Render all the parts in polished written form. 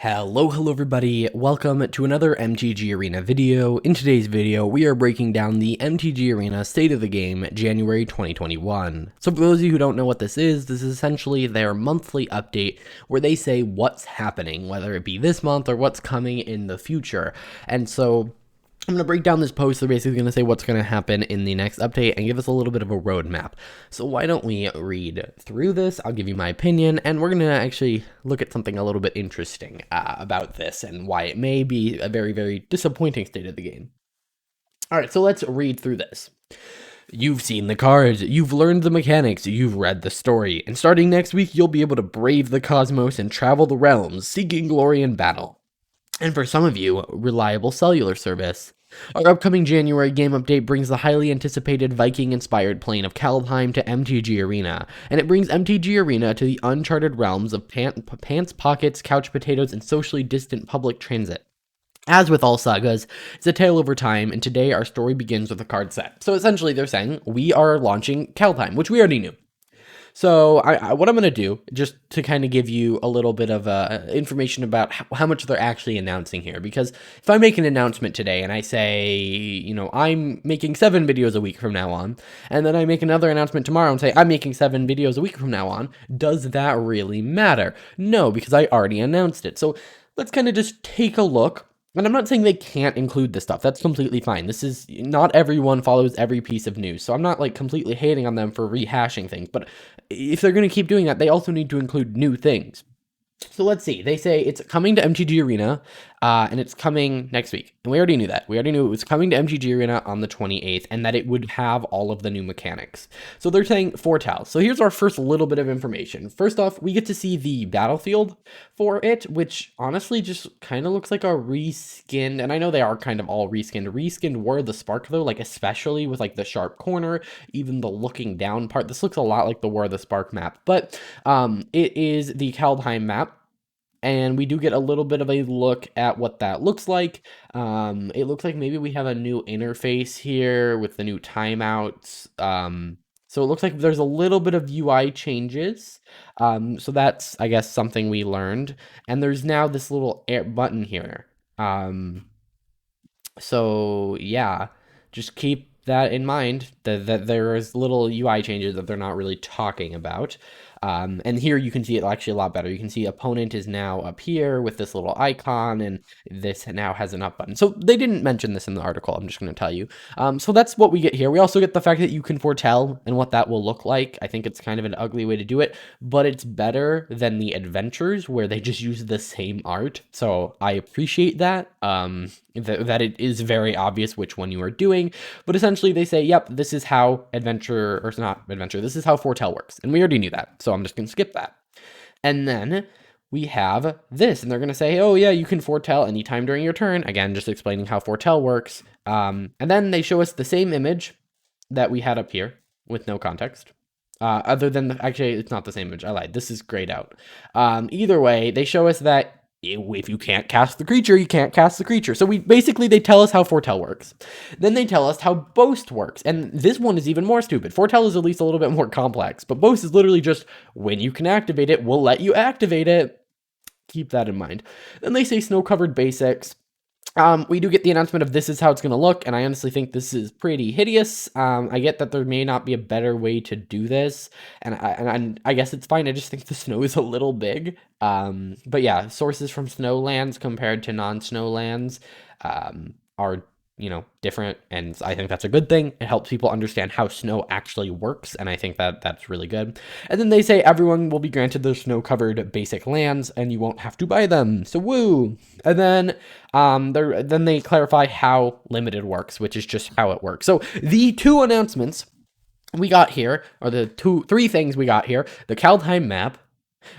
Hello everybody, welcome to another MTG Arena video. In today's video, we are breaking down the MTG Arena State of the Game January 2021. So for those of you who don't know what this is essentially their monthly update where they say what's happening, whether it be this month or what's coming in the future. And so I'm going to break down this post. They're basically going to say what's going to happen in the next update and give us a little bit of a roadmap. So why don't we read through this? I'll give you my opinion, and we're going to actually look at something a little bit interesting about this and why it may be a very, very disappointing state of the game. All right, so let's read through this. You've seen the cards, you've learned the mechanics, you've read the story, and starting next week, you'll be able to brave the cosmos and travel the realms, seeking glory in battle. And for some of you, reliable cellular service. Our upcoming January game update brings the highly anticipated Viking-inspired plane of Kaldheim to MTG Arena, and it brings MTG Arena to the uncharted realms of pants, pockets, couch potatoes, and socially distant public transit. As with all sagas, it's a tale over time, and today our story begins with a card set. So essentially they're saying, we are launching Kaldheim, which we already knew. So what I'm going to do, just to kind of give you a little bit of information about how much they're actually announcing here, because if I make an announcement today and I say, I'm making 7 videos a week from now on, and then I make another announcement tomorrow and say, I'm making 7 videos a week from now on, does that really matter? No, because I already announced it. So let's kind of just take a look. And I'm not saying they can't include this stuff. That's completely fine. This is, not everyone follows every piece of news. So I'm not like completely hating on them for rehashing things. But if they're going to keep doing that, they also need to include new things. So let's see. They say it's coming to MTG Arena, and it's coming next week. And we already knew that. We already knew it was coming to MTG Arena on the 28th, and that it would have all of the new mechanics. So they're saying foretell. So here's our first little bit of information. First off, we get to see the battlefield for it, which honestly just kind of looks like a reskinned, and I know they are kind of all reskinned War of the Spark though, like especially with like the sharp corner, even the looking down part. This looks a lot like the War of the Spark map, but it is the Kaldheim map. And we do get a little bit of a look at what that looks like. It looks like maybe we have a new interface here with the new timeouts. So it looks like there's a little bit of UI changes. So that's, I guess, something we learned. And there's now this little button here. So yeah, just keep that in mind, that there is little UI changes that they're not really talking about. And here you can see it actually a lot better. You can see opponent is now up here with this little icon, and this now has an up button. So they didn't mention this in the article, I'm just going to tell you. So that's what we get here. We also get the fact that you can foretell and what that will look like. I think it's kind of an ugly way to do it, but it's better than the adventures where they just use the same art. So I appreciate that, that it is very obvious which one you are doing. But essentially they say, yep, this is how this is how foretell works. And we already knew that. So I'm just going to skip that. And then we have this, and they're going to say, oh yeah, you can foretell anytime during your turn. Again, just explaining how foretell works. And then they show us the same image that we had up here with no context. Other than, actually, it's not the same image. I lied. This is grayed out. Either way, they show us that if you can't cast the creature, you can't cast the creature. So they tell us how foretell works. Then they tell us how boast works. And this one is even more stupid. Foretell is at least a little bit more complex, but boast is literally just when you can activate it, we'll let you activate it. Keep that in mind. Then they say snow-covered basics. We do get the announcement of this is how it's going to look, and I honestly think this is pretty hideous. I get that there may not be a better way to do this, and I guess it's fine. I just think the snow is a little big. But yeah, sources from snow lands compared to non-snow lands are, different, and I think that's a good thing. It helps people understand how snow actually works, and I think that that's really good. And then they say everyone will be granted their snow-covered basic lands, and you won't have to buy them. So woo! And then they clarify how limited works, which is just how it works. So the two announcements we got here, or the three things we got here: the Kaldheim map,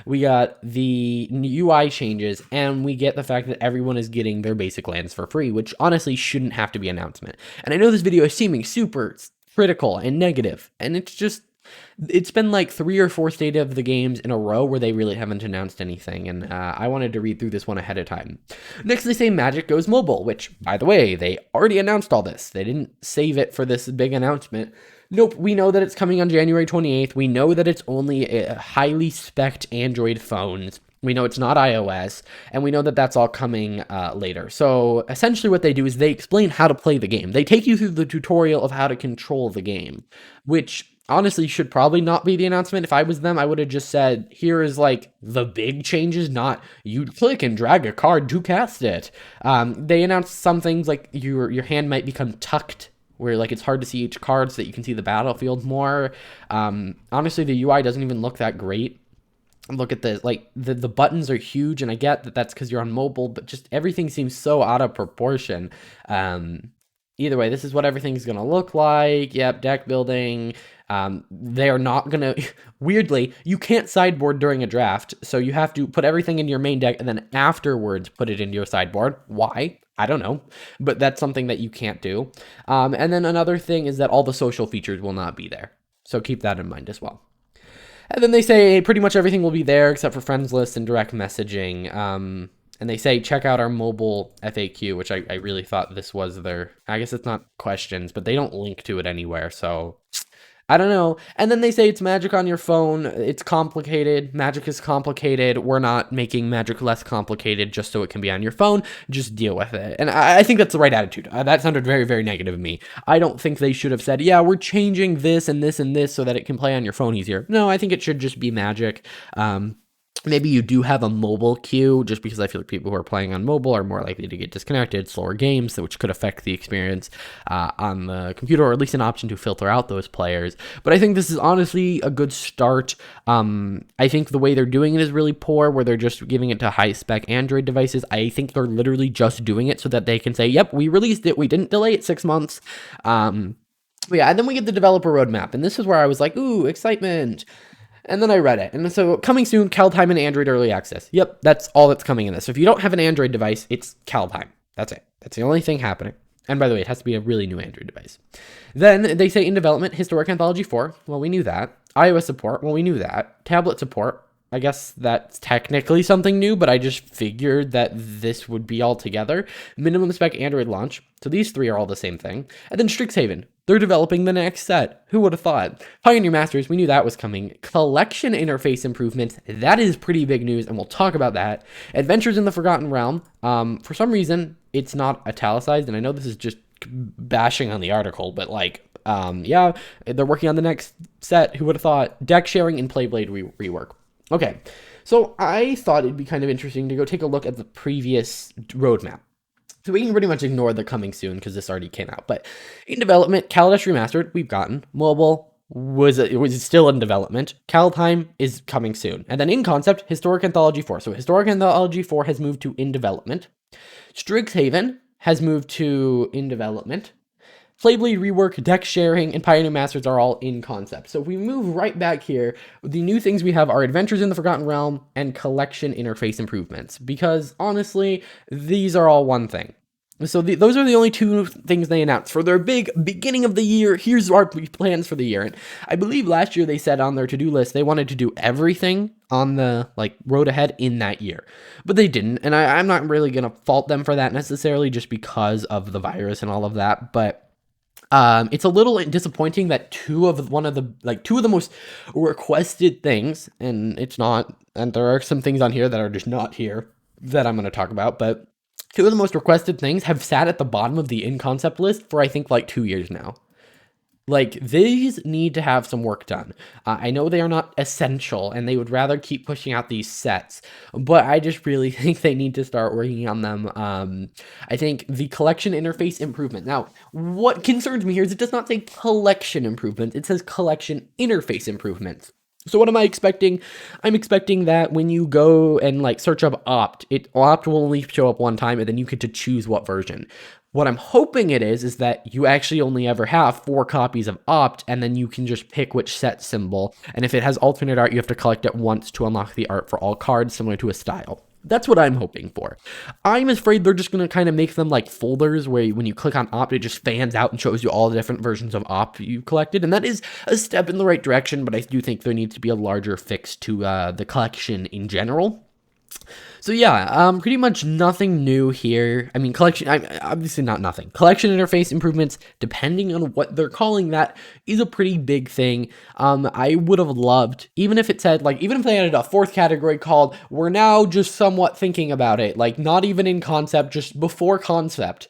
we got the UI changes, and we get the fact that everyone is getting their basic lands for free, which honestly shouldn't have to be an announcement. And I know this video is seeming super critical and negative, and it's been like 3 or 4 state of the games in a row where they really haven't announced anything, and I wanted to read through this one ahead of time. Next, they say Magic goes mobile, which, by the way, they already announced all this. They didn't save it for this big announcement. Nope, we know that it's coming on January 28th. We know that it's only highly spec'd Android phones. We know it's not iOS, and we know that that's all coming later. So essentially what they do is they explain how to play the game. They take you through the tutorial of how to control the game, which honestly should probably not be the announcement. If I was them, I would have just said, here is like the big changes, not you click and drag a card to cast it. They announced some things like your hand might become tucked, where like it's hard to see each card so that you can see the battlefield more. Honestly, the UI doesn't even look that great. Look at this, like the buttons are huge, and I get that that's because you're on mobile, but just everything seems so out of proportion. Either way, this is what everything's gonna look like. Yep, deck building. They're not gonna weirdly, you can't sideboard during a draft, so you have to put everything in your main deck and then afterwards put it into your sideboard. Why? I don't know, but that's something that you can't do. And then another thing is that all the social features will not be there, so keep that in mind as well. And then they say pretty much everything will be there except for friends lists and direct messaging. And they say, check out our mobile FAQ, which I really thought this was their, I guess it's not questions, but they don't link to it anywhere. So I don't know. And then they say it's Magic on your phone. It's complicated. Magic is complicated. We're not making Magic less complicated just so it can be on your phone. Just deal with it. And I think that's the right attitude. That sounded very, very negative to me. I don't think they should have said, yeah, we're changing this and this and this so that it can play on your phone easier. No, I think it should just be Magic. Maybe you do have a mobile queue, just because I feel like people who are playing on mobile are more likely to get disconnected, slower games, which could affect the experience on the computer, or at least an option to filter out those players. But I think this is honestly a good start. I think the way they're doing it is really poor, where they're just giving it to high-spec Android devices. I think they're literally just doing it so that they can say, yep, we released it, we didn't delay it 6 months. Yeah, and then we get the developer roadmap, and this is where I was like, ooh, excitement. And then I read it. And so coming soon, Kaldheim and Android Early Access. Yep, that's all that's coming in this. So if you don't have an Android device, it's Kaldheim. That's it. That's the only thing happening. And by the way, it has to be a really new Android device. Then they say in development, Historic Anthology 4. Well, we knew that. iOS support. Well, we knew that. Tablet support. I guess that's technically something new, but I just figured that this would be all together. Minimum spec Android launch. So these three are all the same thing. And then Strixhaven. They're developing the next set. Who would have thought? Pioneer Masters, we knew that was coming. Collection interface improvements, that is pretty big news, and we'll talk about that. Adventures in the Forgotten Realm, for some reason, it's not italicized, and I know this is just bashing on the article, but like, yeah, they're working on the next set. Who would have thought? Deck sharing and Playblade rework. Okay, so I thought it'd be kind of interesting to go take a look at the previous roadmap. So we can pretty much ignore the coming soon because this already came out. But in development, Kaladesh Remastered, we've gotten. Mobile was still in development. Kaldheim is coming soon. And then in concept, Historic Anthology 4. So Historic Anthology 4 has moved to in development. Strixhaven has moved to in development. Playblade rework, deck sharing, and Pioneer Masters are all in concept. So if we move right back here, the new things we have are Adventures in the Forgotten Realm and collection interface improvements. Because honestly, these are all one thing. So those are the only two things they announced for their big beginning of the year. Here's our plans for the year. And I believe last year they said on their to-do list they wanted to do everything on the road ahead in that year, but they didn't. And I'm not really gonna fault them for that necessarily, just because of the virus and all of that. But it's a little disappointing that two of the most requested things, and there are some things on here that are just not here that I'm going to talk about, but two of the most requested things have sat at the bottom of the in-concept list for I think 2 years now. These need to have some work done. I know they are not essential, and they would rather keep pushing out these sets, but I just really think they need to start working on them. I think the collection interface improvement. Now, what concerns me here is it does not say collection improvements. It says collection interface improvements. So what am I expecting? I'm expecting that when you go and search up opt will only show up one time, and then you get to choose what version. What I'm hoping it is that you actually only ever have 4 copies of opt, and then you can just pick which set symbol. And if it has alternate art, you have to collect it once to unlock the art for all cards, similar to a style. That's what I'm hoping for. I'm afraid they're just going to kind of make them like folders where when you click on opt, it just fans out and shows you all the different versions of opt you've collected. And that is a step in the right direction, but I do think there needs to be a larger fix to the collection in general. So yeah, pretty much nothing new here. I mean, collection, obviously not nothing. Collection interface improvements, depending on what they're calling that, is a pretty big thing. I would have loved, even if it said, like, even if they added a fourth category called, we're now just somewhat thinking about it, like, not even in concept, just before concept.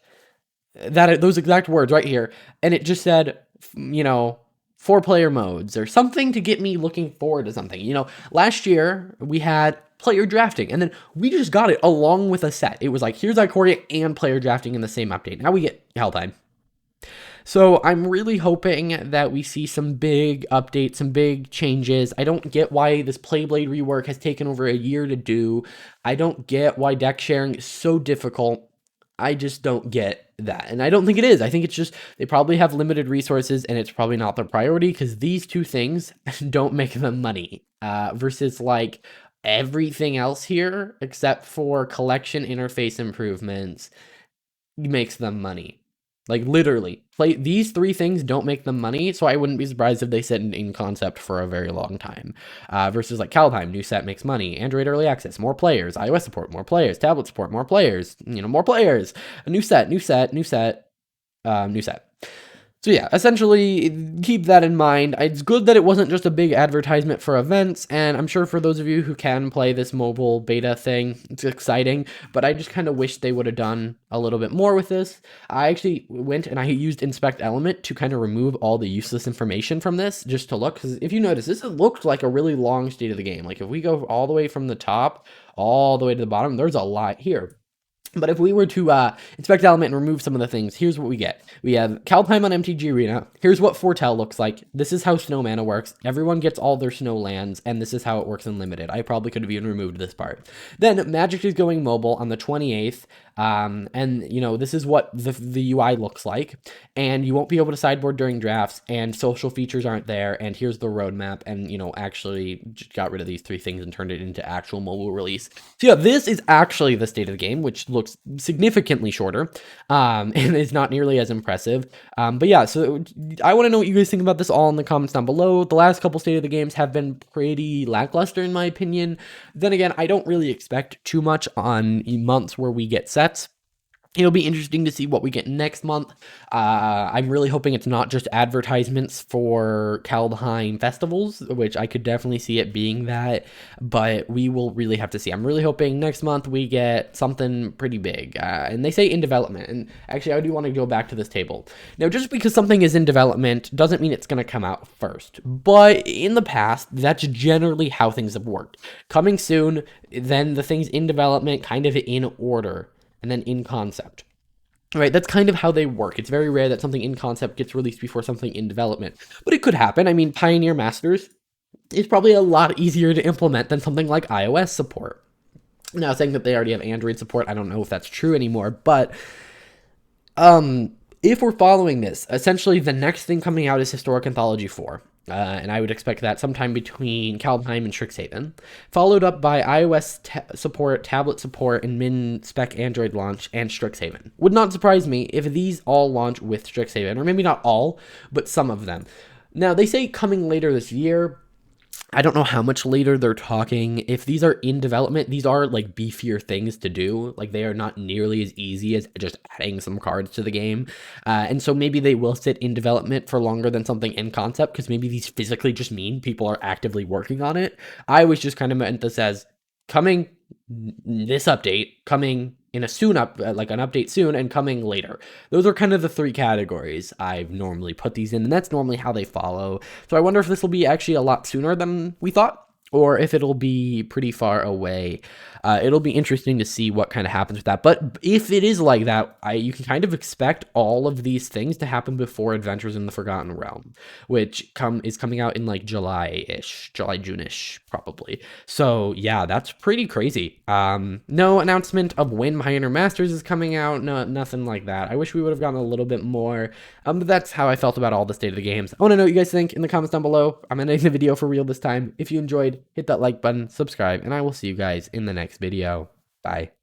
Those exact words right here. And it just said, you know, 4-player modes or something to get me looking forward to something. You know, last year we had player drafting, and then we just got it along with a set. It was like, here's Ikoria and player drafting in the same update. Now we get Helltime. So I'm really hoping that we see some big updates, some big changes. I don't get why this Playblade rework has taken over a year to do. I don't get why deck sharing is so difficult. I just don't get that. And I don't think it is. I think it's just they probably have limited resources and it's probably not their priority because these two things don't make them money versus like everything else here except for collection interface improvements makes them money. Like literally, these three things don't make them money, so I wouldn't be surprised if they sit in concept for a very long time. Versus like Kaldheim, new set makes money, Android early access, more players, iOS support, more players, tablet support, more players, more players, a new set, new set. So yeah, essentially keep that in mind. It's good that it wasn't just a big advertisement for events, and I'm sure for those of you who can play this mobile beta thing, it's exciting, but I just kind of wish they would have done a little bit more with this. I actually went and I used Inspect Element to kind of remove all the useless information from this, just to look, because if you notice, this looked like a really long state of the game. Like if we go all the way from the top, all the way to the bottom, there's a lot here. But if we were to inspect element and remove some of the things, here's what we get. We have Kaldheim on MTG Arena. Here's what Foretell looks like. This is how Snow Mana works. Everyone gets all their snow lands, and this is how it works in Limited. I probably could have even removed this part. Then Magic is going mobile on the 28th, and this is what the UI looks like. And you won't be able to sideboard during drafts, and social features aren't there. And here's the roadmap, and actually just got rid of these three things and turned it into actual mobile release. So yeah, this is actually the state of the game, which looks significantly shorter and is not nearly as impressive. But yeah, so I want to know what you guys think about this all in the comments down below. The last couple state of the games have been pretty lackluster in my opinion. Then again, I don't really expect too much on months where we get sets. It'll be interesting to see what we get next month. I'm really hoping it's not just advertisements for Kaldheim festivals, which I could definitely see it being that, but we will really have to see. I'm really hoping next month we get something pretty big. And they say in development, and actually I do want to go back to this table. Now, just because something is in development doesn't mean it's going to come out first, but in the past, that's generally how things have worked. Coming soon, then the things in development kind of in order. And then in concept. Right, that's kind of how they work. It's very rare that something in concept gets released before something in development. But it could happen. I mean, Pioneer Masters is probably a lot easier to implement than something like iOS support. Now, saying that they already have Android support, I don't know if that's true anymore. But if we're following this, essentially the next thing coming out is Historic Anthology 4. And I would expect that sometime between Kaldheim and Strixhaven, followed up by iOS support, tablet support, and min-spec Android launch, and Strixhaven. Would not surprise me if these all launch with Strixhaven, or maybe not all, but some of them. Now, they say coming later this year. I don't know how much later they're talking. If these are in development, these are like beefier things to do. Like they are not nearly as easy as just adding some cards to the game. And so maybe they will sit in development for longer than something in concept because maybe these physically just mean people are actively working on it. I was just kind of meant this as coming this update, coming in a soon like an update soon, and coming later. Those are kind of the three categories I've normally put these in, and that's normally how they follow. So I wonder if this will be actually a lot sooner than we thought, or if it'll be pretty far away. It'll be interesting to see what kind of happens with that. But if it is like that, you can kind of expect all of these things to happen before Adventures in the Forgotten Realm, which is coming out in like July-ish, June-ish, probably. So yeah, that's pretty crazy. No announcement of when Pioneer Masters is coming out, no, nothing like that. I wish we would have gotten a little bit more, but that's how I felt about all the state of the games. I want to know what you guys think in the comments down below. I'm ending the video for real this time. If you enjoyed, hit that like button, subscribe, and I will see you guys in the next video. Bye.